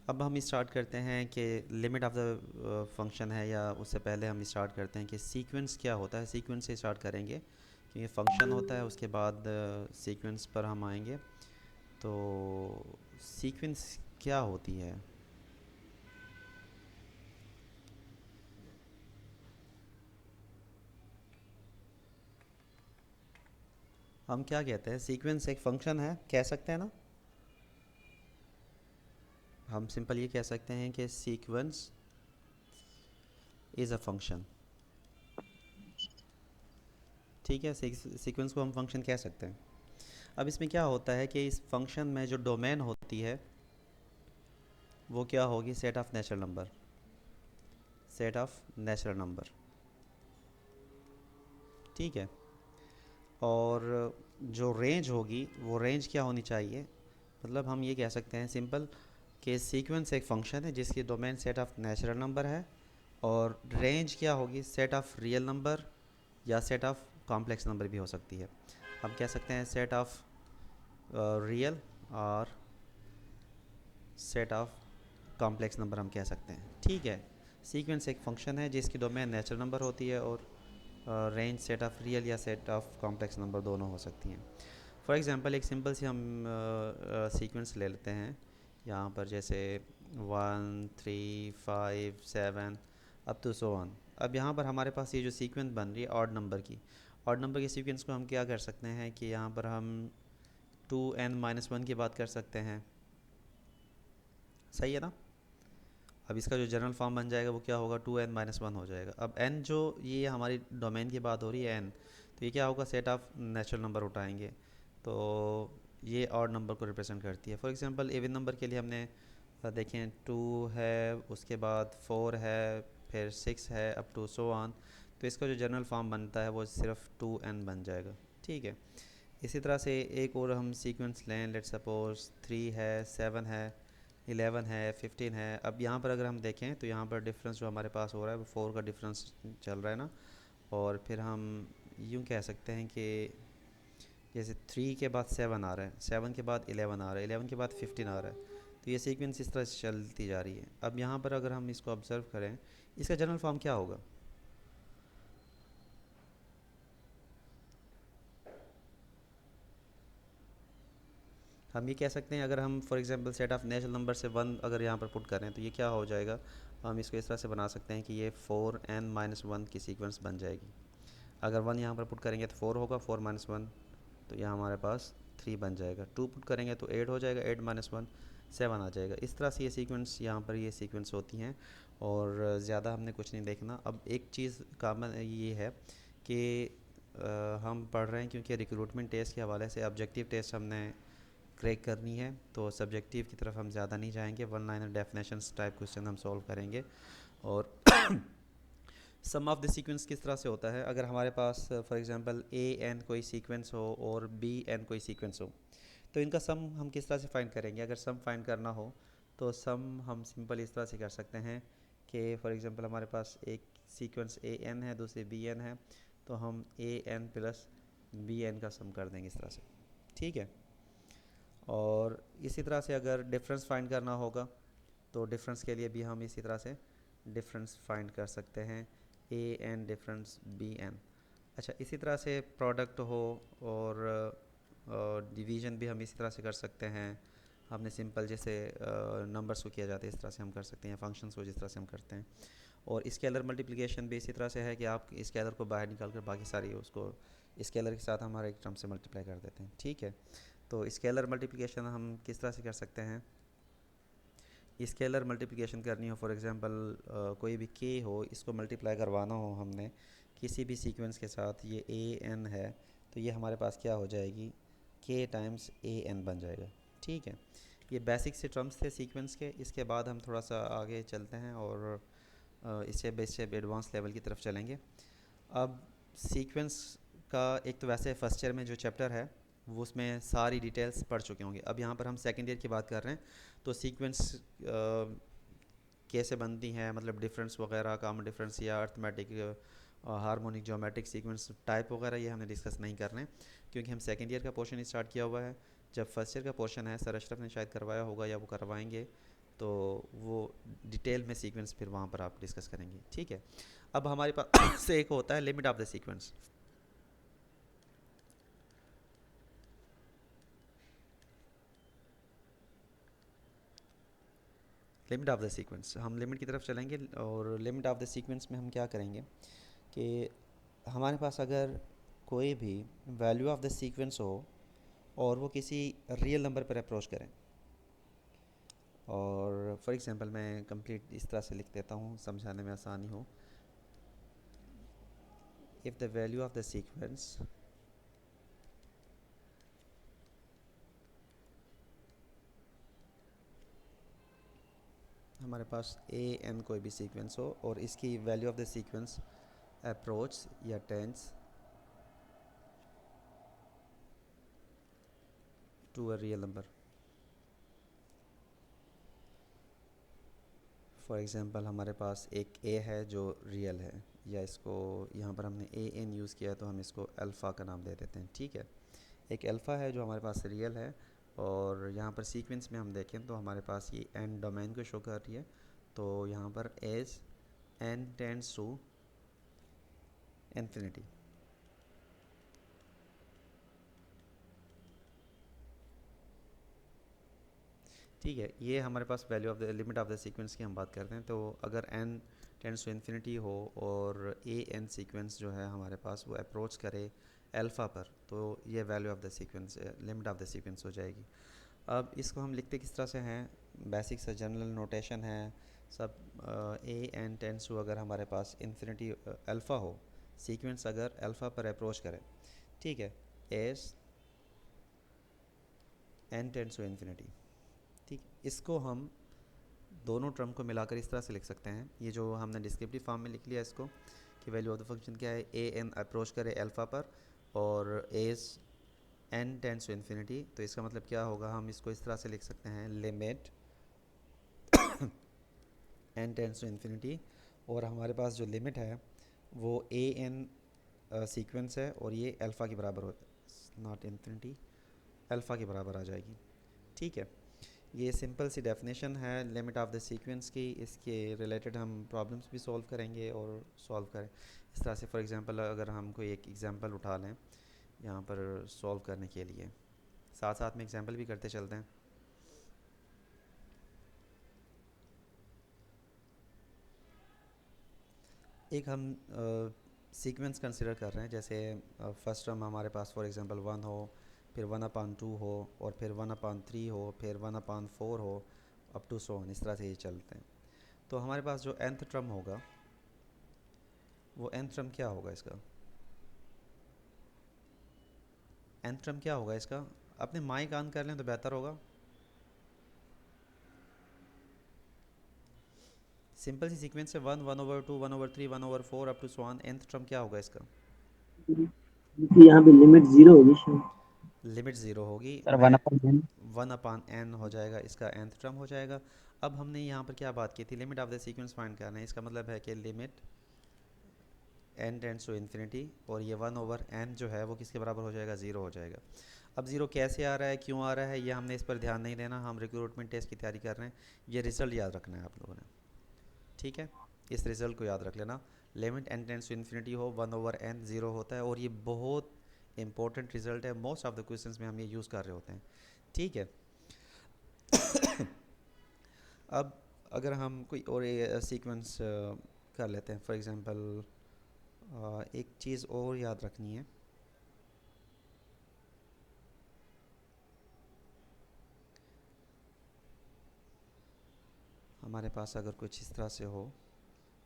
अब हम स्टार्ट करते हैं कि लिमिट ऑफ द फंक्शन है, या उससे पहले हम स्टार्ट करते हैं कि सीक्वेंस क्या होता है। सीक्वेंस से स्टार्ट करेंगे क्योंकि फंक्शन होता है, उसके बाद सीक्वेंस पर हम आएंगे। तो सीक्वेंस क्या होती है? हम क्या कहते हैं, सीक्वेंस एक फंक्शन है, कह सकते हैं ना। हम सिंपल ये कह सकते हैं कि सीक्वेंस इज़ अ फंक्शन। ठीक है, सीक्वेंस को हम फंक्शन कह सकते हैं। अब इसमें क्या होता है कि इस फंक्शन में जो डोमेन होती है वो क्या होगी, set of natural number. Set of natural number, ठीक है। और जो रेंज होगी वो रेंज क्या होनी चाहिए, मतलब हम ये कह सकते हैं सिंपल कि सीक्वेंस एक फंक्शन है जिसकी domain set of natural number है, और रेंज क्या होगी, सेट ऑफ रियल नंबर या सेट ऑफ कॉम्प्लेक्स नंबर भी हो सकती है। हम कह सकते हैं सेट ऑफ रियल और सेट ऑफ कॉम्प्लेक्स नंबर हम कह सकते हैं, ठीक है। सीक्वेंस एक फंक्शन है जिसकी डोमेन नेचुरल नंबर होती है, और रेंज सेट ऑफ रियल या सेट ऑफ कॉम्प्लेक्स नंबर दोनों हो सकती हैं। फॉर एग्जांपल एक सिंपल सी हम सीक्वेंस ले लेते हैं यहाँ पर, जैसे 1 3 5 7 अप टू सो वन। अब यहाँ पर हमारे पास ये जो सीक्वेंस बन रही है ऑड नंबर की सीक्वेंस को हम क्या कर सकते हैं कि यहाँ पर हम 2n-1 की बात कर सकते हैं। सही है ना। अब इसका जो जनरल फॉर्म बन जाएगा वो क्या होगा, 2n-1 हो जाएगा। अब n जो ये हमारी डोमेन की बात हो रही है n, तो ये क्या होगा, सेट ऑफ नेचुरल नंबर उठाएंगे, तो ये ऑड नंबर को रिप्रेजेंट करती है। फॉर एग्जांपल इवन नंबर के लिए हमने देखें 2 है, उसके बाद 4 है, फिर 6 है, अप टू सो ऑन। तो इसका जो जनरल फॉर्म बनता है वो सिर्फ 2n बन जाएगा, ठीक है। इसी तरह से एक और हम सीक्वेंस लें, लेट सपोज 3 है, 7 है, 11 है, 15 है। अब यहाँ पर अगर हम देखें तो यहाँ पर डिफरेंस जो हमारे पास हो रहा है वो 4 का डिफरेंस चल रहा है ना। और फिर हम यूँ कह सकते हैं कि जैसे 3 के बाद 7 आ रहा है, 7 के बाद 11 आ रहा है, 11 के बाद 15 आ रहा है। तो ये सीक्वेंस इस तरह से चलती जा रही है। अब यहाँ पर अगर हम इसको ऑब्ज़र्व करें, इसका जनरल फॉर्म क्या होगा। हम ये कह सकते हैं, अगर हम for example set of natural number से 1 अगर यहाँ पर पुट करें तो ये क्या हो जाएगा। हम इसको इस तरह से बना सकते हैं कि ये 4n-1 की सीक्वेंस बन जाएगी। अगर 1 यहाँ पर पुट करेंगे तो 4 होगा, 4-1 तो यहाँ हमारे पास 3 बन जाएगा। 2 पुट करेंगे तो 8 हो जाएगा, 8-1 7 आ जाएगा। इस तरह से ये सीक्वेंस यहाँ पर ये सीक्वेंस होती हैं, और ज़्यादा हमने कुछ नहीं देखना। अब एक चीज़ कामन ये है कि हम पढ़ रहे हैं क्योंकि रिक्रूटमेंट टेस्ट के हवाले से ऑब्जेक्टिव टेस्ट हमने क्रैक करनी है, तो सब्जेक्टिव की तरफ हम ज़्यादा नहीं जाएंगे। One liner definitions type question हम सॉल्व करेंगे। और सम ऑफ द सीक्वेंस किस तरह से होता है, अगर हमारे पास फॉर एग्जांपल ए एन कोई सीक्वेंस हो और बी एन कोई सीक्वेंस हो, तो इनका सम हम किस तरह से फाइंड करेंगे। अगर सम फाइंड करना हो तो सम हम सिंपल इस तरह से कर सकते हैं कि फॉर एग्जांपल हमारे पास एक सीक्वेंस ए एन है, दूसरी बी एन है, तो हम ए एन प्लस बी एन का सम कर देंगे इस तरह से, ठीक है। और इसी तरह से अगर डिफरेंस फाइंड करना होगा तो डिफरेंस के लिए भी हम इसी तरह से डिफरेंस फाइंड कर सकते हैं, a N difference B N. अच्छा, इसी तरह से प्रोडक्ट हो और डिवीज़न भी हम इसी तरह से कर सकते हैं। हमने सिंपल जैसे नंबर्स को किया जाता है इस तरह से हम कर सकते हैं, फंक्शंस को जिस तरह से हम करते हैं। और स्केलर मल्टीप्लिकेशन भी इसी तरह से है कि आप स्केलर को बाहर निकाल कर बाकी सारी उसको स्केलर के साथ हमारे एक टर्म से मल्टीप्लाई कर देते हैं, ठीक है। तो स्केलर मल्टीप्लिकेशन हम किस तरह से कर सकते हैं, स्केलर मल्टीप्लिकेशन करनी हो, फॉर एग्जांपल कोई भी के हो, इसको मल्टीप्लाई करवाना हो हमने किसी भी सीक्वेंस के साथ, ये ए एन है, तो ये हमारे पास क्या हो जाएगी, के टाइम्स ए एन बन जाएगा, ठीक है। ये बेसिक से टर्म्स थे सीक्वेंस के। इसके बाद हम थोड़ा सा आगे चलते हैं और step by step advance level की तरफ चलेंगे। अब सीक्वेंस का एक तो वैसे फर्स्ट ईयर में जो चैप्टर है वो उसमें सारी डिटेल्स पढ़ चुके होंगे। अब यहाँ पर हम सेकेंड ईयर की बात कर रहे हैं, तो सीक्वेंस कैसे बनती हैं, मतलब डिफरेंस वगैरह, कॉमन डिफरेंस या arithmetic, harmonic, geometric sequence type वगैरह, ये हमने डिस्कस नहीं कर रहे हैं क्योंकि हम सेकेंड ईयर का पोर्शन स्टार्ट किया हुआ है। जब फर्स्ट ईयर का पोर्शन है, सर अशरफ ने शायद करवाया होगा या वो करवाएंगे, तो वो डिटेल में सीक्वेंस फिर वहाँ पर आप डिस्कस करेंगे, ठीक है। अब हमारे पास से एक होता है limit of the sequence. Limit of the sequence, हम लिमिट की तरफ चलेंगे, और लिमिट ऑफ द सीक्वेंस में हम क्या करेंगे कि हमारे पास अगर कोई भी वैल्यू ऑफ द सीक्वेंस हो और वो किसी रियल नंबर पर अप्रोच करें, और फॉर एग्जांपल मैं कंप्लीट इस तरह से लिख देता हूँ समझाने में आसानी हो। If the value of the sequence हमारे पास ए एन कोई भी सीक्वेंस हो और इसकी value of the sequence approach या tends to a real number. For example हमारे पास एक ए है जो रियल है, या इसको यहाँ पर हमने ए एन यूज़ किया है तो हम इसको अल्फ़ा का नाम दे देते हैं, ठीक है। एक अल्फ़ा है जो हमारे पास रियल है, और यहाँ पर सीक्वेंस में हम देखें तो हमारे पास ये एन डोमेन को शो कर रही है। तो यहाँ पर as n tends to infinity, ठीक है। ये हमारे पास value of the limit of the sequence की हम बात करते हैं। तो अगर एन टेंड्स टू इन्फिनिटी हो और ए एन सीक्वेंस जो है हमारे पास वो अप्रोच करे अल्फ़ा पर, तो ये value of the sequence limit of the sequence हो जाएगी। अब इसको हम लिखते किस तरह से हैं, बेसिक सा जनरल नोटेशन है सब। ए एन टेंस टू, अगर हमारे पास इन्फिनिटी अल्फ़ा हो, सीक्वेंस अगर अल्फ़ा पर अप्रोच करे, ठीक है, S N tends to infinity, ठीक। इसको हम दोनों टर्म को मिलाकर इस तरह से लिख सकते हैं, ये जो हमने डिस्क्रिप्टिव फॉर्म में लिख लिया इसको, कि वैल्यू ऑफ द फंक्शन क्या है, ए एन अप्रोच करे अल्फ़ा पर और S N tends to infinity. तो इसका मतलब क्या होगा, हम इसको इस तरह से लिख सकते हैं, limit N tends to infinity, और हमारे पास जो लिमिट है वो ए एन सीक्वेंस है और ये अल्फ़ा के बराबर हो, नॉट इन्फिनिटी, अल्फ़ा के बराबर आ जाएगी, ठीक है। ये सिंपल सी डेफिनेशन है लिमिट ऑफ द सीक्वेंस की। इसके रिलेटेड हम प्रॉब्लम्स भी सॉल्व करेंगे और सॉल्व करें इस तरह से। फॉर एग्जांपल अगर हम कोई एक एग्जांपल उठा लें यहाँ पर सॉल्व करने के लिए, साथ साथ में एग्जांपल भी करते चलते हैं। एक हम सीक्वेंस कंसिडर कर रहे हैं, जैसे फर्स्ट टर्म हमारे पास फॉर एग्जांपल 1 हो, फिर 1/2 हो, और फिर 1/3 हो, फिर 1/4 हो, अप टू सो ऑन, इस तरह से ये चलते हैं। तो हमारे पास जो nth टर्म होगा वो nth टर्म क्या होगा इसका, nth टर्म क्या होगा इसका, अपने माइक ऑन कर लें तो बेहतर होगा। सिंपल सी सीक्वेंस है, 1 1/2 1/3 1/4 up to so on, nth term क्या होगा इसका। यहाँ पे लिमिट जीरो होगी शायद। लिमिट ज़ीरो होगी, सर मैं 1/n। 1/n हो जाएगा, इसका nth टर्म हो जाएगा। अब हमने यहाँ पर क्या बात की थी, limit of the sequence find करना है, इसका मतलब है कि limit n tends to infinity, और ये 1/n जो है वो किसके बराबर हो जाएगा, ज़ीरो हो जाएगा। अब ज़ीरो कैसे आ रहा है, क्यों आ रहा है, ये हमने इस पर ध्यान नहीं देना, हम रिक्रूटमेंट टेस्ट की तैयारी कर रहे हैं। ये रिज़ल्ट याद रखना है आप लोगों ने, ठीक है। इस रिज़ल्ट को याद रख लेना, limit n tends to infinity हो, 1/n ज़ीरो होता है, और ये बहुत इंपॉर्टेंट रिजल्ट है, मोस्ट ऑफ द क्वेश्चंस में हम ये यूज़ कर रहे होते हैं, ठीक है। अब अगर हम कोई और सीक्वेंस कर लेते हैं, फॉर एग्जांपल एक चीज़ और याद रखनी है, हमारे पास अगर कुछ इस तरह से हो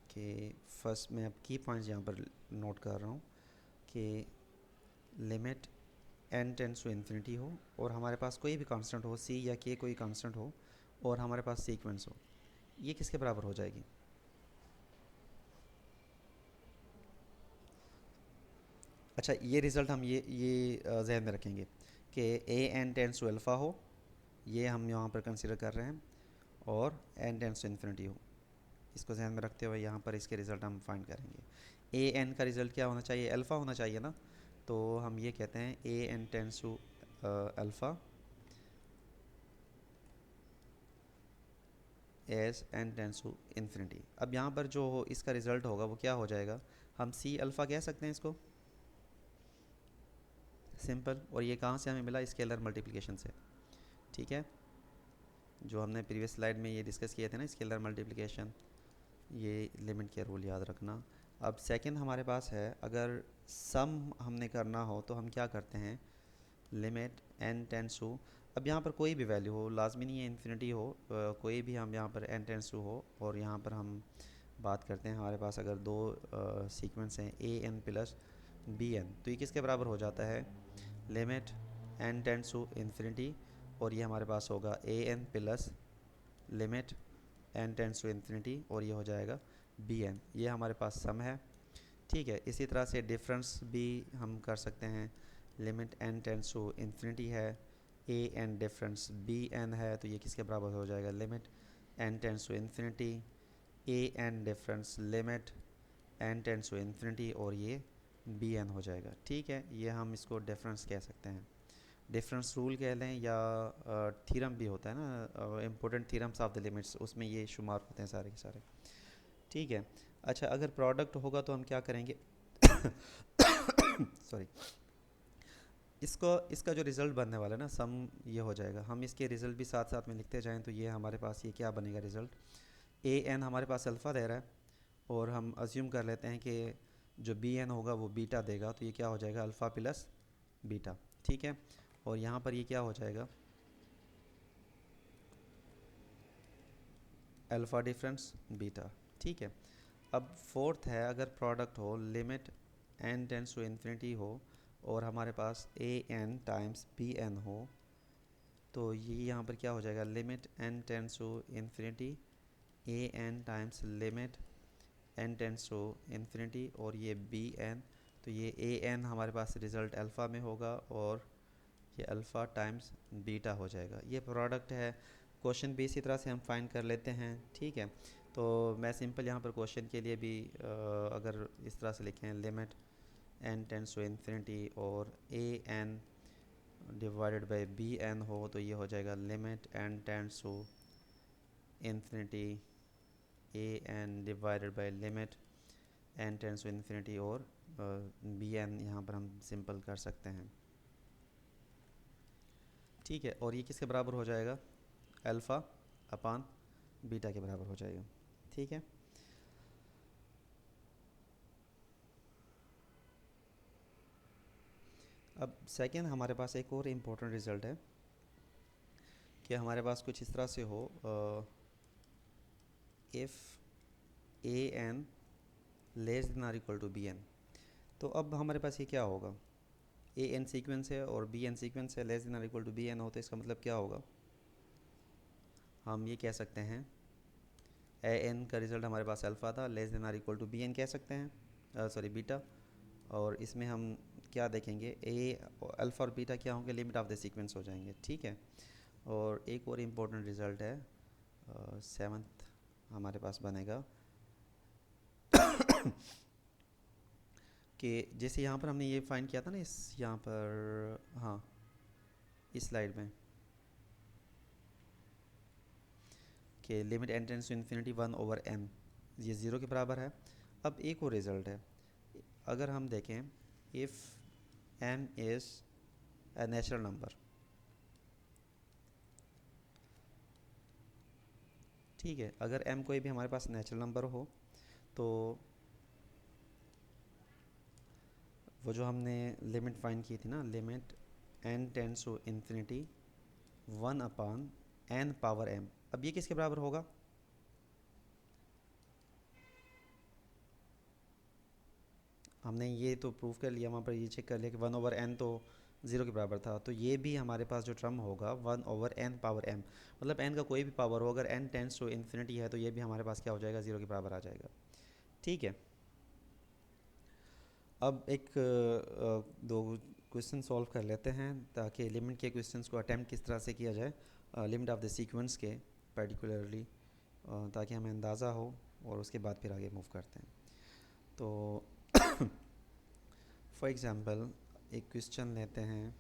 कि फर्स्ट मैं अब की पॉइंट्स यहाँ पर नोट कर रहा हूँ कि limit n tends to infinity हो, और हमारे पास कोई भी कांस्टेंट हो, c या k कोई कांस्टेंट हो, और हमारे पास सीक्वेंस हो, ये किसके बराबर हो जाएगी। अच्छा, ये रिज़ल्ट हम ये जहन में रखेंगे कि ए एन टेंस टू अल्फ़ा हो, ये हम यहाँ पर कंसिडर कर रहे हैं, और एन टेंस टू इन्फिनिटी हो, इसको जहन में रखते हुए यहाँ पर इसके रिज़ल्ट हम फाइंड करेंगे। ए एन का रिज़ल्ट क्या होना चाहिए, अल्फ़ा होना चाहिए ना। तो हम ये कहते हैं a n tends to alpha, as n tends to infinity. अब यहाँ पर जो इसका रिज़ल्ट होगा वो क्या हो जाएगा, हम सी अल्फ़ा कह सकते हैं इसको, सिंपल। और ये कहाँ से हमें मिला, स्केलर मल्टीप्लिकेशन से, ठीक है, जो हमने प्रीवियस स्लाइड में ये डिस्कस किए थे ना, स्केलर मल्टीप्लिकेशन, ये लिमिट के रूल याद रखना। अब सेकंड हमारे पास है, अगर सम हमने करना हो तो हम क्या करते हैं, लिमिट एन टेंस टू, अब यहाँ पर कोई भी वैल्यू हो, लाजमी नहीं है इन्फिनिटी हो, कोई भी हम यहाँ पर एन टेंस टू हो, और यहाँ पर हम बात करते हैं हमारे पास अगर दो सीक्वेंस हैं a n plus b N, तो ये किसके बराबर हो जाता है, limit N tends to infinity, और ये हमारे पास होगा a n plus limit N tends to infinity, और ये हो जाएगा बी एन, ये हमारे पास सम है, ठीक है। इसी तरह से डिफरेंस भी हम कर सकते हैं, limit N tends to infinity है, A N difference B N है, तो ये किसके बराबर हो जाएगा, limit N tends to infinity A N difference limit N tends to infinity, और ये बी एन हो जाएगा, ठीक है। ये हम इसको डिफरेंस कह सकते हैं, डिफरेंस रूल कह लें, या थीरम भी होता है ना, इम्पोर्टेंट थीरम्स ऑफ द लिमिट्स, उसमें ये शुमार होते हैं सारे के सारे, ठीक है। अच्छा, अगर प्रोडक्ट होगा तो हम क्या करेंगे सॉरी, इसको इसका जो रिज़ल्ट बनने वाला है ना सम, ये हो जाएगा, हम इसके रिज़ल्ट भी साथ साथ में लिखते जाएं, तो ये हमारे पास ये क्या बनेगा रिज़ल्ट, ए एन हमारे पास अल्फ़ा दे रहा है, और हम अज्यूम कर लेते हैं कि जो बी एन होगा वो बीटा देगा, तो ये क्या हो जाएगा, अल्फ़ा प्लस बीटा, ठीक है। और यहाँ पर ये क्या हो जाएगा, अल्फ़ा डिफरेंस बीटा, ठीक है। अब फोर्थ है, अगर प्रोडक्ट हो, limit N tends to infinity हो, और हमारे पास A N times B N हो, तो ये यहाँ पर क्या हो जाएगा, limit N tends to infinity A N times limit N tends to infinity, और ये बी एन, तो ये ए एन हमारे पास रिज़ल्ट अल्फ़ा में होगा, और ये अल्फ़ा टाइम्स बीटा हो जाएगा, ये प्रोडक्ट है। क्वेश्चन भी इसी तरह से हम फाइंड कर लेते हैं, ठीक है। तो मैं सिंपल यहाँ पर क्वेश्चन के लिए भी अगर इस तरह से लिखें, limit N tends to infinity और a n divided by b N हो, तो ये हो जाएगा limit N tends to infinity A n divided by limit N tends to infinity, और बी एन यहाँ पर हम सिंपल कर सकते हैं, ठीक है। और ये किसके बराबर हो जाएगा, अल्फ़ा अपान बीटा के बराबर हो जाएगा, ठीक है। अब सेकंड हमारे पास एक और इम्पोर्टेंट रिज़ल्ट है, कि हमारे पास कुछ इस तरह से हो, if A N less than or equal to B N, तो अब हमारे पास ये क्या होगा, ए एन सीक्वेंस है और बी एन सीक्वेंस है, less than or equal to B N हो, तो इसका मतलब क्या होगा, हम ये कह सकते हैं ए एन का रिज़ल्ट हमारे पास अल्फ़ा था, less than or equal to B N कह सकते हैं, सॉरी बीटा, और इसमें हम क्या देखेंगे, ए अल्फ़ा और बीटा क्या होंगे, लिमिट ऑफ द सीक्वेंस हो जाएंगे, ठीक है। और एक और इम्पोर्टेंट रिज़ल्ट है, सेवन्थ हमारे पास बनेगा कि जैसे यहाँ पर हमने ये फाइंड किया था ना, इस यहाँ पर, हाँ, इस स्लाइड में, कि limit N tends to infinity 1/n, ये ज़ीरो के बराबर है। अब एक और रिज़ल्ट है, अगर हम देखें, if n is a natural number, ठीक है, अगर m कोई भी हमारे पास नेचुरल नंबर हो, तो वो जो हमने लिमिट फाइंड की थी ना, limit n tends to infinity 1/n power m, अब ये किसके बराबर होगा, हमने ये तो प्रूव कर लिया, वहाँ पर ये चेक कर लिया कि 1/n तो ज़ीरो के बराबर था, तो ये भी हमारे पास जो टर्म होगा 1/n पावर m, मतलब n का कोई भी पावर हो, अगर n टेंस टू इन्फिनिटी है, तो ये भी हमारे पास क्या हो जाएगा, ज़ीरो के बराबर आ जाएगा, ठीक है। अब एक दो क्वेश्चन सॉल्व कर लेते हैं, ताकि लिमिट के क्वेश्चंस को अटैम्प्ट किस तरह से किया जाए, लिमिट ऑफ द सीक्वेंस के पर्टिकुलरली, ताकि हमें अंदाज़ा हो, और उसके बाद फिर आगे मूव करते हैं। तो फॉर एग्ज़ाम्पल एक क्वेश्चन लेते हैं,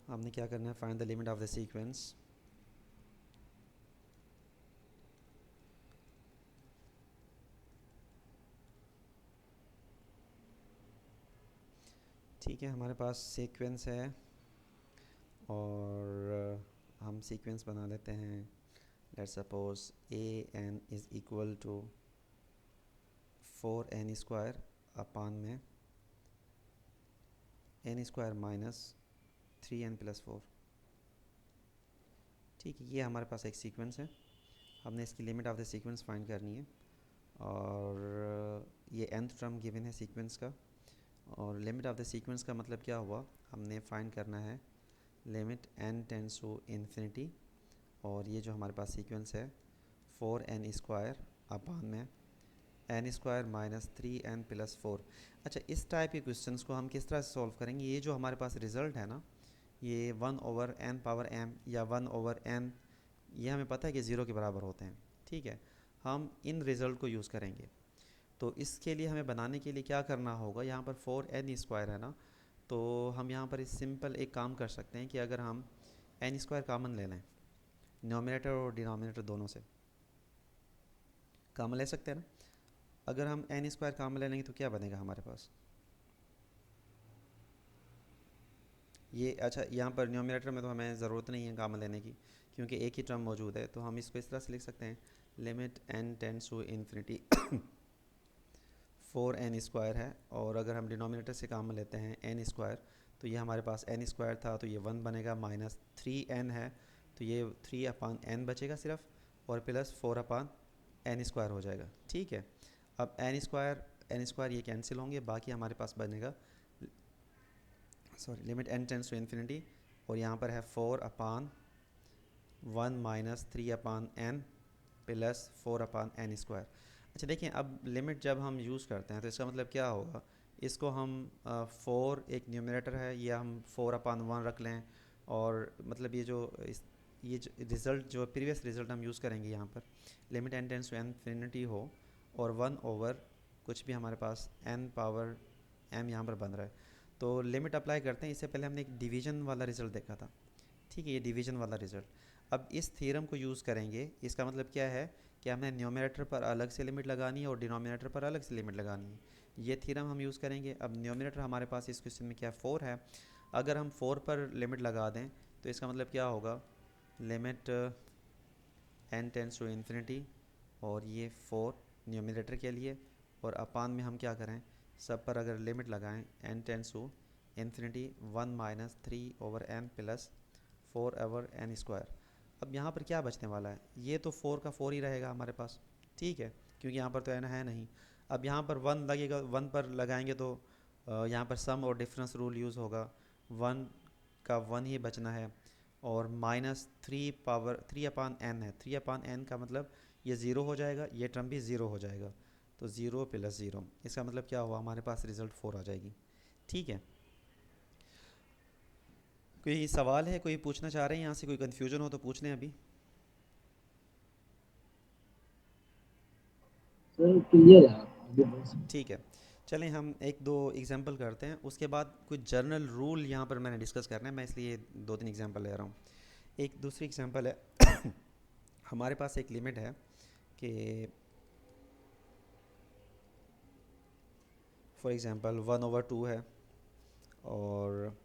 हमने क्या करना है, find the limit of the sequence ठीक है, हमारे पास सीक्वेंस है और हम सीक्वेंस बना लेते हैं। Let's suppose A N is equal to 4n² upon में n² माइनस 3n+4। ठीक है, ये हमारे पास एक सीक्वेंस है। हमने इसकी limit of the sequence find करनी है और ये nth टर्म गिवन है सीक्वेंस का। और लिमिट ऑफ द सीक्वेंस का मतलब क्या हुआ, हमने फाइंड करना है limit n tends to infinity, और ये जो हमारे पास सीक्वेंस है 4n² अपान में n² माइनस 3n+4। अच्छा, इस टाइप के क्वेश्चंस को हम किस तरह से सॉल्व करेंगे? ये जो हमारे पास रिज़ल्ट है ना, ये 1/n⁻m या 1/n, ये हमें पता है कि ज़ीरो के बराबर होते हैं। ठीक है, हम इन रिज़ल्ट को यूज़ करेंगे। तो इसके लिए हमें बनाने के लिए क्या करना होगा, यहाँ पर 4n² है ना, तो हम यहाँ पर इस सिंपल एक काम कर सकते हैं कि अगर हम n² कॉमन ले लें, नोमिनेटर और डिनोमिनेटर दोनों से कॉमन ले सकते हैं ना। अगर हम n² कॉमन ले लेंगे तो क्या बनेगा हमारे पास? ये अच्छा, यहाँ पर न्यूमरेटर में तो हमें ज़रूरत नहीं है कॉमन लेने की, क्योंकि एक ही टर्म मौजूद है। तो हम इसको इस तरह से लिख सकते हैं, limit n tends to infinity 4n² है, और अगर हम डिनोमिनेटर से कॉमन लेते हैं n², तो ये हमारे पास n² था तो ये 1 बनेगा, माइनस 3n है तो ये 3/n बचेगा सिर्फ, और प्लस 4/n² हो जाएगा। ठीक है, अब n² ये कैंसिल होंगे, बाकी हमारे पास बनेगा sorry limit n tends to infinity, और यहाँ पर है 4/1 माइनस 3/n प्लस 4/n²। अच्छा देखिए, अब लिमिट जब हम यूज़ करते हैं तो इसका मतलब क्या होगा, इसको हम 4 एक न्यूमरेटर है, ये हम 4/1 रख लें, और मतलब ये जो रिज़ल्ट जो प्रीवियस रिज़ल्ट हम यूज़ करेंगे यहाँ पर, limit n tends to infinity हो और 1/, कुछ भी हमारे पास n⁻m यहाँ पर बन रहा है। तो लिमिट अप्लाई करते हैं। इससे पहले हमने एक डिवीजन वाला रिज़ल्ट देखा था। ठीक है, ये डिवीजन वाला रिज़ल्ट, अब इस थ्योरम को यूज़ करेंगे। इसका मतलब क्या है कि हमें न्यूमरेटर पर अलग से लिमिट लगानी है और डिनोमिनेटर पर अलग से लिमिट लगानी है। ये थ्योरम हम यूज़ करेंगे। अब न्यूमरेटर हमारे पास इस क्वेश्चन में क्या 4 है, अगर हम 4 पर लिमिट लगा दें तो इसका मतलब क्या होगा, limit n tends to infinity, और ये 4 न्यूमरेटर के लिए, और अपान में हम क्या करें, सब पर अगर लिमिट लगाएं n tends to infinity 1 minus 3/n plus 4/n²। अब यहाँ पर क्या बचने वाला है, ये तो 4 का 4 ही रहेगा हमारे पास। ठीक है, क्योंकि यहाँ पर तो n है नहीं। अब यहाँ पर 1 लगेगा, 1 पर लगाएंगे तो यहाँ पर सम और डिफरेंस रूल यूज़ होगा, 1 का 1 ही बचना है, और माइनस 3/n है, 3/n का मतलब ये ज़ीरो हो जाएगा, ये टर्म भी ज़ीरो हो जाएगा, तो ज़ीरो प्लस ज़ीरो, इसका मतलब क्या हुआ, हमारे पास रिज़ल्ट 4 आ जाएगी। ठीक है, कोई सवाल है, कोई पूछना चाह रहे हैं यहाँ से, कोई कन्फ्यूजन हो तो पूछ लें अभी। सर क्लियर है, आप आगे बढ़ सकते ठीक है, चलें हम एक दो एग्जांपल करते हैं, उसके बाद कुछ जनरल रूल यहाँ पर मैंने डिस्कस करना है, मैं इसलिए 2-3 एग्जांपल ले रहा हूँ। एक दूसरी एग्जांपल है हमारे पास एक लिमिट है कि फॉर एग्जांपल 1/2 है और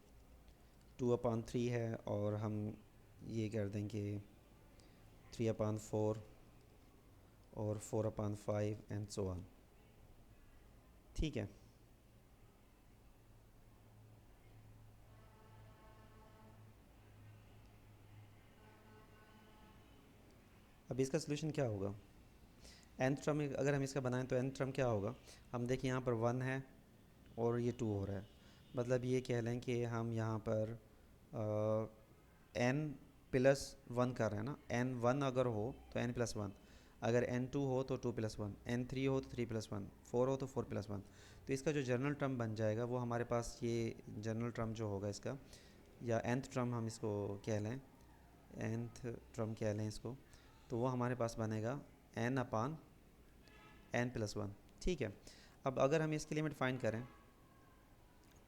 2/3 है, और हम ये कर दें कि 3/4 और 4/5 एंड सो ऑन। ठीक है, अब इसका सोल्यूशन क्या होगा, nth टर्म अगर हम इसका बनाएं तो nth टर्म क्या होगा, हम देखिए यहाँ पर 1 है और ये 2 हो रहा है, मतलब ये कह लें कि हम यहाँ पर n+1 कर रहे हैं ना। n1 अगर हो तो n+1, अगर n2 हो तो 2+1, n3 हो तो 3+1, 4 हो तो 4+1। तो इसका जो जनरल टर्म बन जाएगा वो हमारे पास, ये जनरल टर्म जो होगा इसका, या nth टर्म हम इसको कह लें, nth टर्म कह लें इसको, तो वो हमारे पास बनेगा n/n+1। ठीक है, अब अगर हम इसकी लिमिट फाइंड करें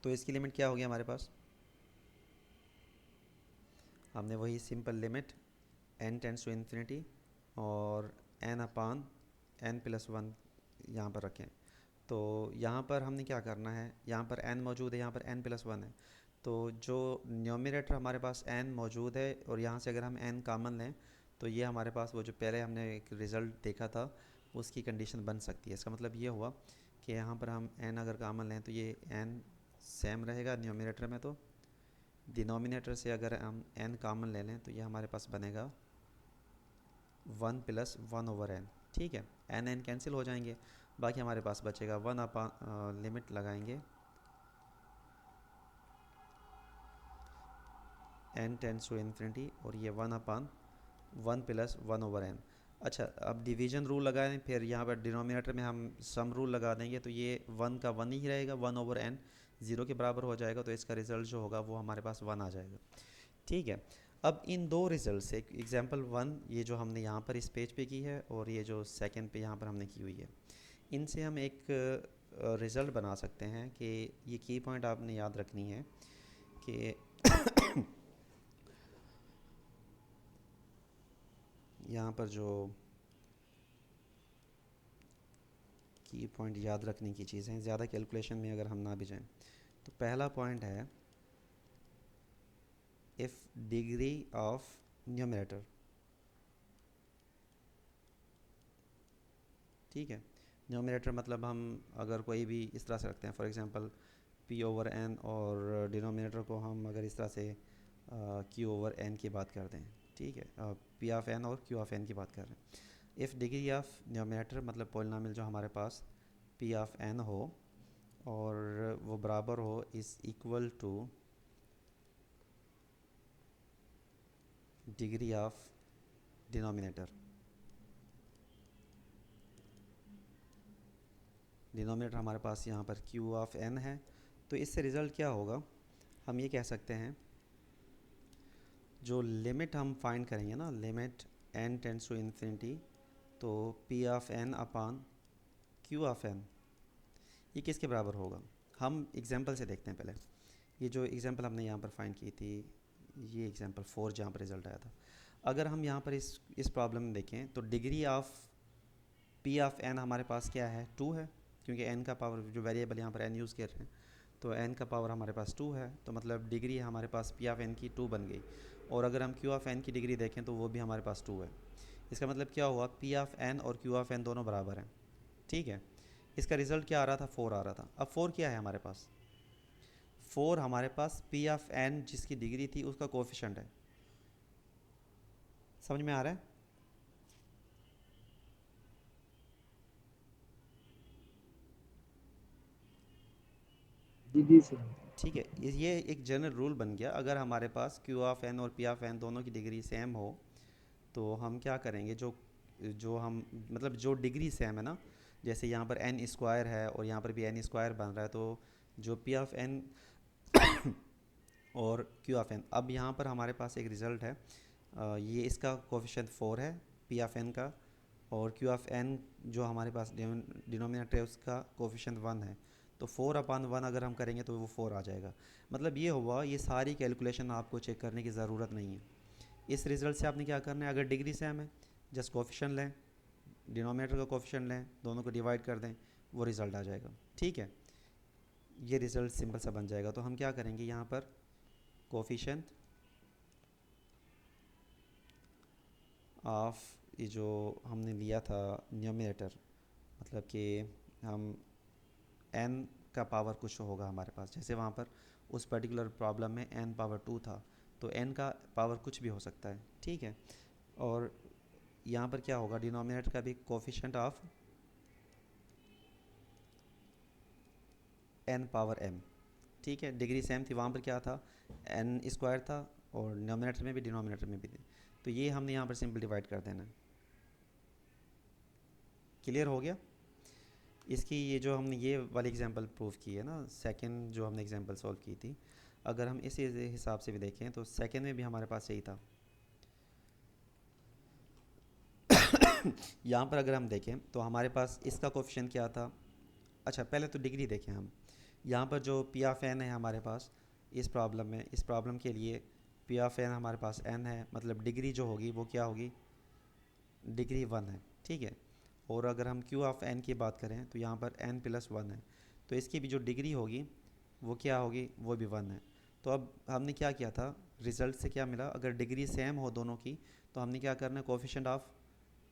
तो इसकी लिमिट क्या होगी हमारे पास, हमने वही simple limit n tends to infinity और n/n+1 यहाँ पर रखें, तो यहाँ पर हमने क्या करना है, यहाँ पर n मौजूद है, यहाँ पर n+1 है। तो जो न्यूमरेटर हमारे पास n मौजूद है और यहाँ से अगर हम n कामन लें तो ये हमारे पास वो जो पहले हमने एक रिज़ल्ट देखा था उसकी कंडीशन बन सकती है। इसका मतलब ये हुआ कि यहाँ पर हम n अगर कामन लें तो ये n सेम रहेगा न्यूमरेटर में, तो डिनोमिनेटर से अगर हम n कामन ले लें तो ये हमारे पास बनेगा 1+1/n। ठीक है, n कैंसिल हो जाएंगे, बाकी हमारे पास बचेगा 1 अपॉन लिमिट लगाएंगे n टेंड्स टू इन्फिनिटी और ये 1/1+1/n। अच्छा, अब डिवीजन रूल लगाएं, फिर यहाँ पर डिनोमिनेटर में हम सम रूल लगा देंगे तो ये 1 का 1 ही रहेगा, 1/n 0 के बराबर हो जाएगा, तो इसका रिजल्ट जो होगा वो हमारे पास 1 आ जाएगा। ठीक है, अब इन दो रिजल्ट से एग्जांपल 1 ये जो हमने यहाँ पर इस पेज पे की है और ये जो सेकंड पे यहाँ पर हमने की हुई है, इनसे हम एक रिज़ल्ट बना सकते हैं कि ये की पॉइंट आपने याद रखनी है कि यहाँ पर जो की पॉइंट याद रखने की चीज़ें हैं, ज़्यादा कैलकुलेशन में अगर हम ना भी जाएं, तो पहला पॉइंट है इफ़ डिग्री ऑफ न्यूमरेटर। ठीक है, न्यूमरेटर मतलब हम अगर कोई भी इस तरह से रखते हैं, फॉर एग्जांपल p/n, और डिनोमिनेटर को हम अगर इस तरह से q/n की बात कर दें। ठीक है, p(n) और q(n) की बात कर रहे हैं। इफ़ डिग्री ऑफ न्यूमरेटर मतलब पॉलिनोमियल जो हमारे पास p(n) हो और वो बराबर हो is equal two degree of denominator. Denominator हमारे पास यहाँ पर q(n) है, तो इससे रिज़ल्ट क्या होगा, हम ये कह सकते हैं जो लिमिट हम फाइंड करेंगे ना, limit n tends to infinity, तो p(n) अपान q(n) ये किसके बराबर होगा। हम एग्जांपल से देखते हैं पहले। ये जो एग्जांपल हमने यहाँ पर फाइंड की थी, ये एग्जांपल 4 जहाँ पर रिज़ल्ट आया था, अगर हम यहाँ पर इस प्रॉब्लम में देखें तो डिग्री ऑफ p(n) हमारे पास क्या है, 2 है, क्योंकि n का पावर जो वेरिएबल यहाँ पर n यूज़ कर रहे हैं तो n का पावर हमारे पास 2 है, तो मतलब डिग्री हमारे पास p(n) की 2 बन गई। और अगर हम q(n) की डिग्री देखें तो वो भी हमारे पास 2 है। इसका मतलब क्या हुआ, p(n) और q(n) दोनों बराबर हैं। ठीक है, इसका रिज़ल्ट क्या आ रहा था, 4 आ रहा था। अब 4 क्या है हमारे पास, 4 हमारे पास p(n) जिसकी डिग्री थी उसका कोफिशेंट है। समझ में आ रहा है। जी जी सर। ठीक है, ये एक जनरल रूल बन गया, अगर हमारे पास q(n) और p(n) दोनों की डिग्री सेम हो तो हम क्या करेंगे, जो जो हम मतलब जो डिग्री सेम है ना, जैसे यहाँ पर n स्क्वायर है और यहाँ पर भी n स्क्वायर बन रहा है, तो जो p(n) और q(n), अब यहाँ पर हमारे पास एक रिज़ल्ट है, ये इसका कोफिशिएंट 4 है p(n) का, और q(n) जो हमारे पास डिनोमिनेटर है उसका कोफिशिएंट 1 है, तो 4/1 अगर हम करेंगे तो वो 4 आ जाएगा। मतलब ये हुआ, ये सारी कैलकुलेशन आपको चेक करने की ज़रूरत नहीं है। इस रिज़ल्ट से आपने क्या करना है, अगर डिग्री सेम है जस्ट कोफिशिएंट लें, डिनोमिनेटर का कोफिशिएंट लें, दोनों को डिवाइड कर दें, वो रिज़ल्ट आ जाएगा। ठीक है, ये रिज़ल्ट सिंपल सा बन जाएगा। तो हम क्या करेंगे, यहाँ पर कोफिशिएंट ऑफ ये जो हमने लिया था न्यूमरेटर, मतलब कि हम n का पावर कुछ होगा हमारे पास, जैसे वहाँ पर उस पर्टिकुलर प्रॉब्लम में n⁻2 था, तो n का पावर कुछ भी हो सकता है। ठीक है, और यहाँ पर क्या होगा, डिनोमिनेटर का भी कोफिशिएंट ऑफ n⁻m। ठीक है, डिग्री सेम थी, वहाँ पर क्या था, n स्क्वायर था, और डिनोमिनेटर में भी डिनोमिनेटर में भी थी, तो ये हमने यहाँ पर सिंपल डिवाइड कर देना है। क्लियर हो गया। इसकी ये जो हमने ये वाली एग्जांपल प्रूव की है ना, सेकंड जो हमने एग्जांपल सॉल्व की थी, अगर हम इसी हिसाब से भी देखें तो सेकंड में भी हमारे पास यही था। यहाँ पर अगर हम देखें तो हमारे पास इसका कोफिशिएंट क्या था। अच्छा, पहले तो डिग्री देखें हम, यहाँ पर जो p(n) है हमारे पास इस प्रॉब्लम में, इस प्रॉब्लम के लिए p(n) हमारे पास n है, मतलब डिग्री जो होगी वो क्या होगी, डिग्री 1 है। ठीक है, और अगर हम क्यू ऑफ एन की बात करें तो यहाँ पर एन प्लस वन है, तो इसकी भी जो डिग्री होगी वो क्या होगी, वो भी वन है। तो अब हमने क्या किया था, रिजल्ट से क्या मिला, अगर डिग्री सेम हो दोनों की तो हमने क्या करना है, coefficient of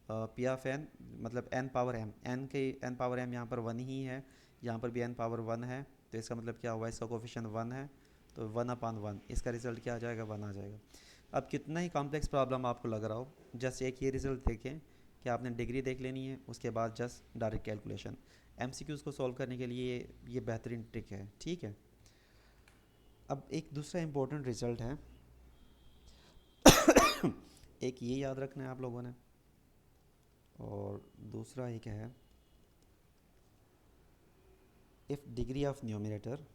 P of N, मतलब एन पावर एम, एन के एन पावर एम यहाँ पर वन ही है, यहाँ पर भी एन पावर वन है, तो इसका मतलब क्या हुआ, इसका कोफिशेंट वन है, तो वन अपान वन, इसका रिजल्ट क्या आ जाएगा, वन आ जाएगा। अब कितना ही कॉम्प्लेक्स प्रॉब्लम आपको लग रहा हो, जस्ट एक ये रिजल्ट देखें कि आपने डिग्री देख लेनी है, उसके बाद जस्ट डायरेक्ट कैलकुलेशन। एमसीक्यूज़ को सॉल्व करने के लिए ये बेहतरीन ट्रिक है, ठीक है। अब एक दूसरा इंपॉर्टेंट रिजल्ट है, एक ये याद रखना है आप लोगों ने, और दूसरा एक है, इफ़ डिग्री ऑफ न्यूमरेटर,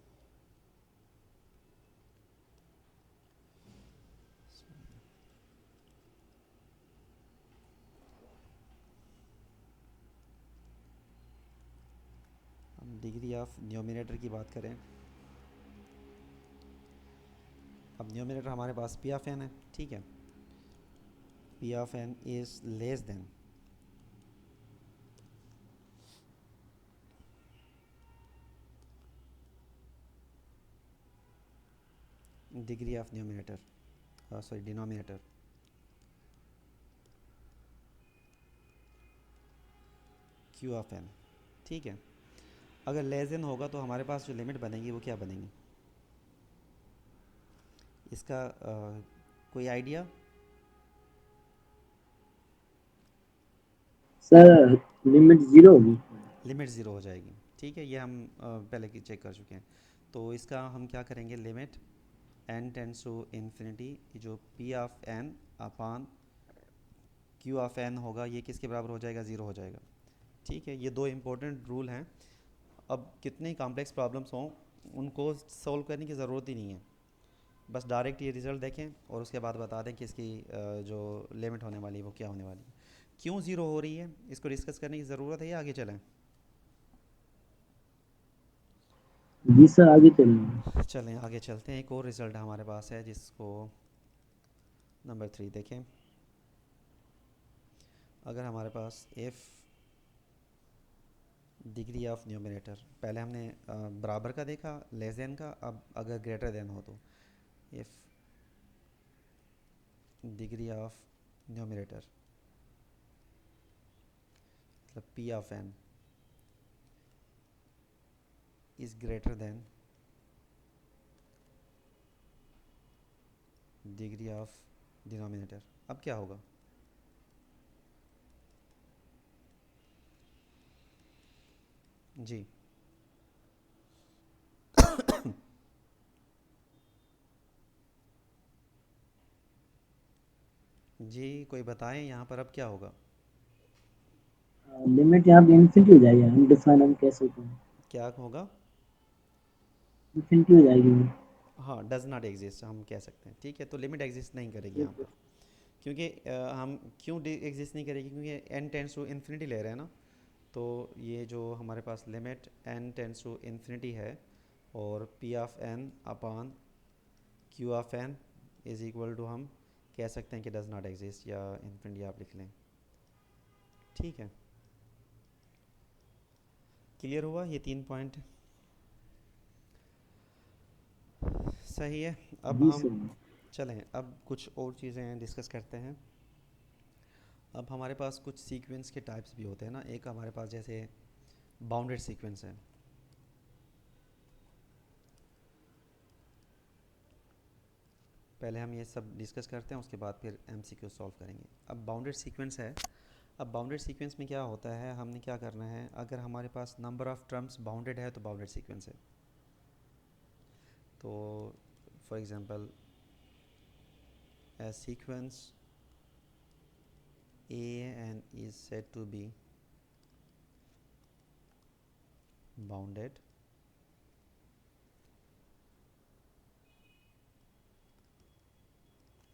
हम डिग्री ऑफ न्यूमरेटर की बात करें, अब न्यूमरेटर हमारे पास पी ऑफ एन है, ठीक है, P of N is less than degree of numerator, sorry denominator, Q of N, ठीक है। अगर लेस देन होगा तो हमारे पास जो लिमिट बनेगी वो क्या बनेगी, इसका कोई आइडिया। सर लिमिट 0 होगी। लिमिट ज़ीरो हो जाएगी, ठीक है, ये हम पहले की चेक कर चुके हैं। तो इसका हम क्या करेंगे, limit N tends to infinity, जो p of n upon q of n होगा, ये किसके बराबर हो जाएगा, ज़ीरो हो जाएगा, ठीक है। ये दो इंपॉर्टेंट रूल हैं। अब कितने कॉम्प्लेक्स प्रॉब्लम्स हों, उनको सॉल्व करने की ज़रूरत ही नहीं है, बस डायरेक्ट ये रिज़ल्ट देखें और उसके बाद बता दें कि इसकी जो लिमिट होने वाली है वो क्या होने वाली है। क्यों ज़ीरो हो रही है, इसको डिस्कस करने की ज़रूरत है या आगे चलें। जी सर, आगे चलिए। चलें आगे चलते हैं, एक और रिज़ल्ट हमारे पास है जिसको नंबर थ्री देखें। अगर हमारे पास इफ़ डिग्री ऑफ न्यूमरेटर, पहले हमने बराबर का देखा, लेस देन का, अब अगर ग्रेटर देन हो तो इफ़ डिग्री ऑफ न्यूमरेटर मतलब P of N is greater than degree of denominator, अब क्या होगा, जी जी कोई बताएं यहाँ पर अब क्या होगा, लिमिट यहाँ पे इन्फिनिटी हो जाएगी, अनडिफाइंड हम कह सकते हैं। क्या होगा, इन्फिनिटी हो जाएगी। हाँ डज नॉट एग्जिस्ट हम कह सकते हैं, ठीक है। तो लिमिट एग्जिस्ट नहीं करेगी यहाँ पर, क्योंकि हम क्यों एग्जिस्ट नहीं करेगी, क्योंकि एन टेंस टू इन्फिनिटी ले रहे हैं ना। तो ये जो हमारे पास limit N tends to infinity है, और p of n upon q of N is equal to, हम कह सकते हैं कि डज नॉट एग्जिस्ट, या इन्फिनिटी आप लिख लें, ठीक है। क्लियर हुआ ये तीन पॉइंट, सही है। अब जी हम सर। चलें, अब कुछ और चीज़ें डिस्कस करते हैं। अब हमारे पास कुछ सीक्वेंस के टाइप्स भी होते हैं ना, एक हमारे पास जैसे बाउंडेड सीक्वेंस है, पहले हम ये सब डिस्कस करते हैं, उसके बाद फिर एमसीक्यू सॉल्व करेंगे। अब बाउंडेड सीक्वेंस है, अब बाउंडेड सीक्वेंस में क्या होता है, हमने क्या करना है, अगर हमारे पास नंबर ऑफ़ टर्म्स बाउंडेड है तो बाउंडेड सीक्वेंस है। तो for example a sequence an is said to be bounded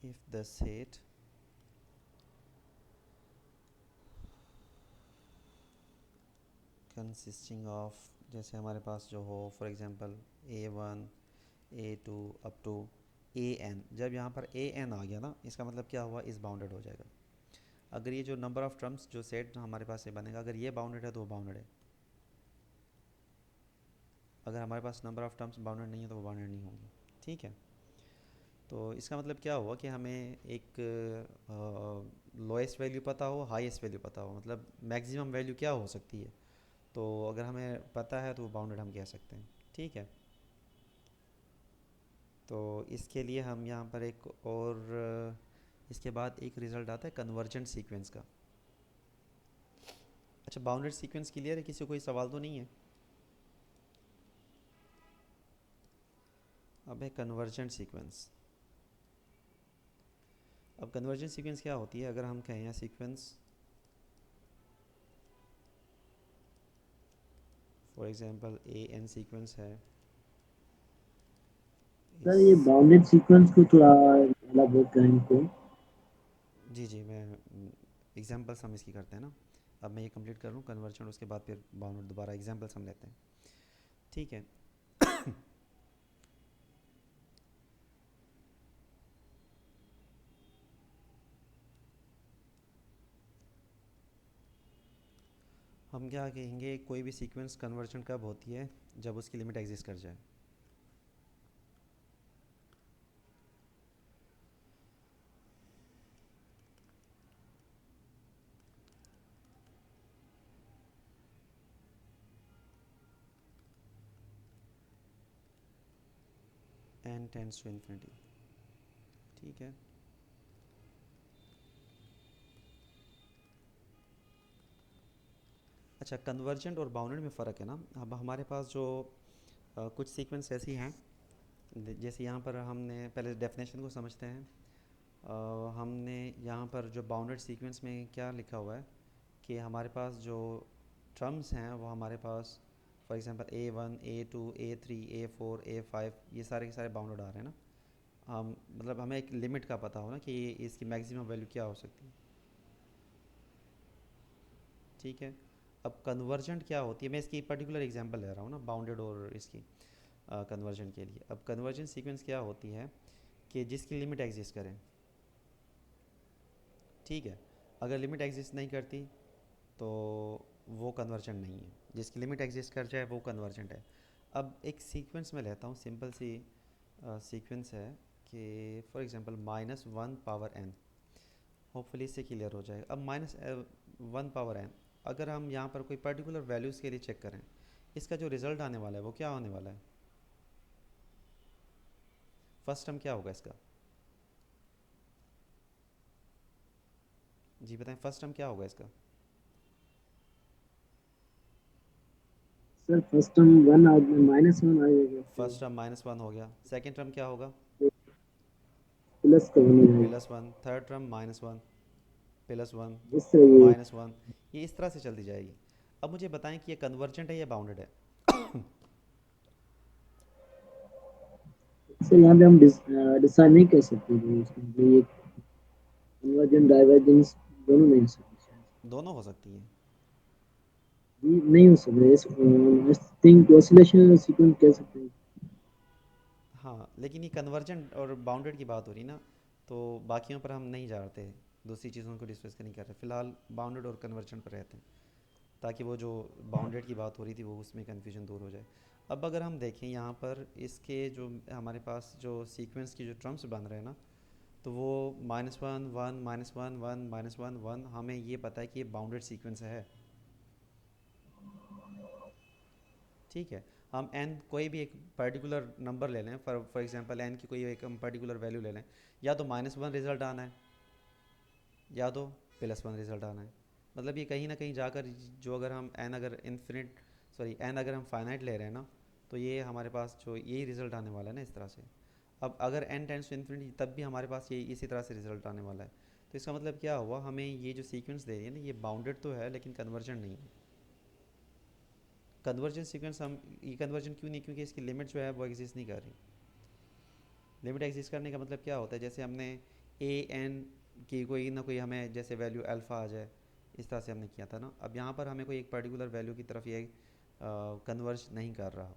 if the set consisting of, जैसे हमारे पास जो हो for example a1 a2 up to an, जब यहाँ पर an आ गया ना, इसका मतलब क्या हुआ, इस बाउंडेड हो जाएगा। अगर ये जो नंबर ऑफ़ टर्म्स जो सेट हमारे पास से बनेगा, अगर ये बाउंडेड है तो वो बाउंडेड है, अगर हमारे पास नंबर ऑफ़ टर्म्स बाउंडेड नहीं है तो वो बाउंडेड नहीं होंगी। ठीक है, तो इसका मतलब क्या हुआ कि हमें एक लोएस्ट वैल्यू पता हो, हाईएस्ट वैल्यू पता हो, मतलब मैक्सिमम वैल्यू क्या हो सकती है। तो अगर हमें पता है तो वो बाउंडेड हम कह सकते हैं। ठीक है, तो इसके लिए हम यहाँ पर एक और इसके बाद एक रिज़ल्ट आता है कन्वर्जेंट सीक्वेंस का। अच्छा, बाउंडेड सीक्वेंस क्लियर है, किसी को कोई सवाल तो नहीं है? अब है कन्वर्जेंट सीक्वेंस। अब कन्वर्जेंट सीक्वेंस क्या होती है, अगर हम कहें या sequence for example A N sequence है सर ये इस। बाउंडेड सीक्वेंस को थोड़ा एलाबोरेट करें इनको। जी जी, मैं एग्जांपल्स हम इसकी करते हैं ना। अब मैं ये कंप्लीट कर लूँ कन्वर्जन, उसके बाद फिर बाउंडेड दोबारा एग्जांपल्स हम लेते हैं। ठीक है, हम क्या कहेंगे, कोई भी सीक्वेंस कन्वर्जन कब होती है, जब उसकी लिमिट एग्जिस्ट कर जाए। N tends to infinity. ठीक है, अच्छा कन्वर्जेंट और बाउंडेड में फ़र्क है ना। अब हमारे पास जो कुछ सीक्वेंस ऐसी हैं, जैसे यहाँ पर हमने पहले डेफिनेशन को समझते हैं। हमने यहाँ पर जो बाउंडेड सीक्वेंस में क्या लिखा हुआ है कि हमारे पास जो टर्म्स हैं वो हमारे पास for example A1 A2 A3 A4 A5, ये सारे के सारे बाउंडेड आ रहे हैं ना। हम मतलब हमें एक लिमिट का पता हो ना कि इसकी मैक्सिमम वैल्यू क्या हो सकती है। ठीक है, अब कन्वर्जेंट क्या होती है, मैं इसकी पर्टिकुलर एग्जांपल ले रहा हूँ ना बाउंडेड और इसकी कन्वर्जन के लिए। अब कन्वर्जन सीक्वेंस क्या होती है कि जिसकी लिमिट एग्जिस्ट करे। ठीक है, अगर लिमिट एग्जिस्ट नहीं करती तो वो कन्वर्जन नहीं है, जिसकी लिमिट एग्जिस्ट कर जाए वो कन्वर्जेंट है। अब एक सीक्वेंस में लेता हूँ, सिंपल सी सीक्वेंस है कि for example -1 power n। Hopefully इससे क्लियर हो जाएगा। अब -1 पावर n, अगर हम यहाँ पर कोई पर्टिकुलर वैल्यूज़ के लिए चेक करें, इसका जो रिज़ल्ट आने वाला है वो क्या होने वाला है। फर्स्ट टर्म क्या होगा इसका, जी बताएं, फर्स्ट टर्म क्या होगा इसका। सर फर्स्ट टर्म वन आ -1 आ जाएगा फिर फर्स्ट टर्म -1 हो गया, सेकेंड टर्म क्या होगा, प्लस का 1 हो जाएगा। +1, थर्ड टर्म -1, +1, इस तरह ये -1, ये इस तरह से चलती जाएगी। अब मुझे बताएं कि ये कन्वर्जेंट है या बाउंडेड है। सर यहाँ पे हम डिसाइड नहीं कर सकते जो इसमें ये कन्वर्जेंट डाइवर्जेंस दोनों नहीं हो सकते शायद। दोनों हो सकती हैं। जी नहीं हो सकते, आई थिंक ऑसिलेशन सीक्वेंस कह सकते हैं। हाँ, लेकिन ये कन्वर्जेंट और बाउंडेड की बात हो रही ना, तो बाकियों पर हम नहीं जा रहे, दूसरी चीज़ों को डिस्कस नहीं कर रहे, फिलहाल बाउंडेड और कन्वर्जेंट पर रहते हैं, ताकि वो जो बाउंडेड की बात हो रही थी वो उसमें कन्फ्यूजन दूर हो जाए। अब अगर हम देखें यहाँ पर इसके जो हमारे पास जो सीक्वेंस की जो टर्म्स बन रहे हैं ना, तो वो -1 1 -1 1 -1 1, हमें ये पता है कि ये बाउंडेड सीक्वेंस है। ठीक है, हम n कोई भी एक पर्टिकुलर नंबर ले लें, फॉर एग्जांपल n की कोई एक हम पर्टिकुलर वैल्यू ले लें, या तो -1 रिज़ल्ट आना है या तो +1 रिज़ल्ट आना है। मतलब ये कहीं ना कहीं जाकर जो अगर हम n अगर इन्फिनिट सॉरी n अगर हम फाइनाइट ले रहे हैं ना, तो ये हमारे पास जो यही रिज़ल्ट आने वाला है ना, इस तरह से। अब अगर n टेंस टू इन्फिनिटी, तब भी हमारे पास ये इसी तरह से रिज़ल्ट आने वाला है। तो इसका मतलब क्या हुआ, हमें ये जो सीक्वेंस दे रही है ना, ये बाउंडेड तो है लेकिन कन्वर्जन नहीं है। कन्वर्जन सीक्वेंस हम ये कन्वर्जन क्यों नहीं, क्योंकि इसकी लिमिट जो है वो एग्जिस्ट नहीं कर रही। लिमिट एग्जिस्ट करने का मतलब क्या होता है, जैसे हमने ए एन की कोई ना कोई हमें जैसे वैल्यू अल्फ़ा आ जाए, इस तरह से हमने किया था ना। अब यहाँ पर हमें कोई एक पर्टिकुलर वैल्यू की तरफ ये कन्वर्ज नहीं कर रहा।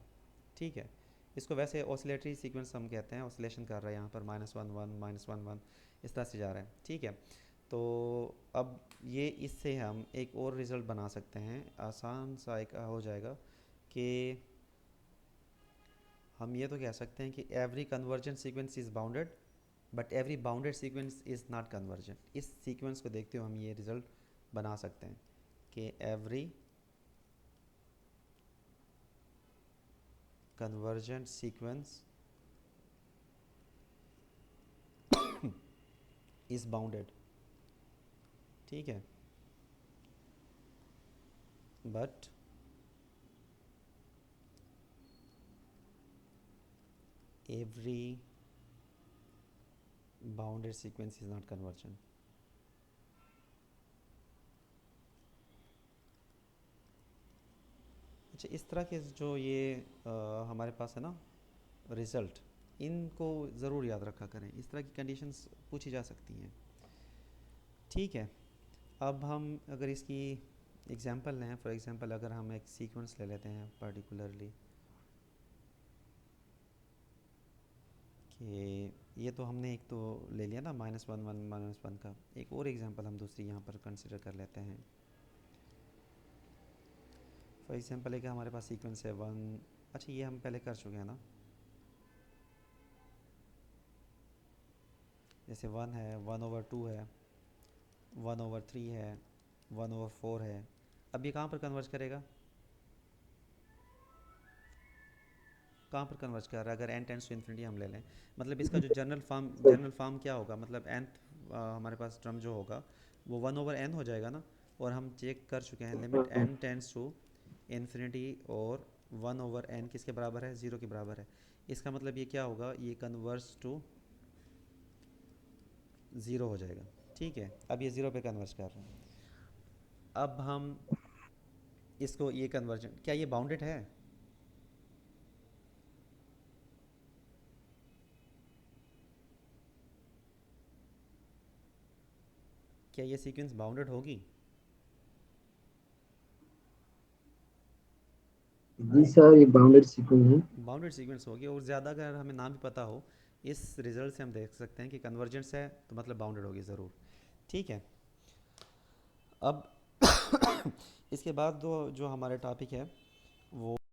ठीक है, इसको वैसे ऑसिलेटरी सीक्वेंस हम कहते हैं, ऑसिलेशन कर रहा है यहाँ पर -1 1 -1 1, इस तरह से जा रहा है। ठीक है, तो अब ये इससे हम एक और रिज़ल्ट बना सकते हैं, आसान सा एक हो जाएगा कि हम ये तो कह सकते हैं कि every conversion sequence is bounded but every bounded sequence is not conversion. इस सीक्वेंस को देखते हुए हम ये रिज़ल्ट बना सकते हैं कि every convergent sequence is bounded, ठीक है, but every bounded sequence is not conversion. अच्छा, इस तरह के जो ये हमारे पास है ना रिज़ल्ट, इनको ज़रूर याद रखा करें, इस तरह की कंडीशंस पूछी जा सकती हैं, ठीक है। अब हम अगर इसकी एग्जांपल लें, फॉर एग्जांपल अगर हम एक सीक्वेंस ले लेते हैं पर्टिकुलरली कि ये तो हमने एक तो ले लिया ना -1 का, एक और एग्जांपल हम दूसरी यहाँ पर कंसिडर कर लेते हैं। फॉर एग्जांपल है कि हमारे पास सीक्वेंस है 1, अच्छा ये हम पहले कर चुके हैं ना, जैसे 1 है, 1/2 है, 1/3 है, 1/4 है। अब ये कहाँ पर कन्वर्ज करेगा, कहाँ पर कन्वर्ज कर रहा है? अगर n टेंड्स टू इन्फिनिटी हम ले लें, मतलब इसका जो जनरल फॉर्म क्या होगा, मतलब nth हमारे पास टर्म जो होगा वो 1/n हो जाएगा ना। और हम चेक कर चुके हैं limit n tends to infinity और 1/n किसके बराबर है, 0 के बराबर है। इसका मतलब ये क्या होगा, ये कन्वर्स टू 0 हो जाएगा, ठीक है। अब ये 0 पे कन्वर्ज कर रहे हैं। अब हम इसको ये कन्वर्जन, क्या ये बाउंडेड है? क्या ये सीक्वेंस बाउंडेड होगी? जी सर, ये बाउंडेड सीक्वेंस है। बाउंडेड सीक्वेंस होगी, और ज़्यादा अगर हमें ना भी पता हो, इस रिजल्ट से हम देख सकते हैं कि कन्वर्जेंस है तो मतलब बाउंडेड होगी ज़रूर, ठीक है। अब इसके बाद जो जो हमारे टॉपिक है वो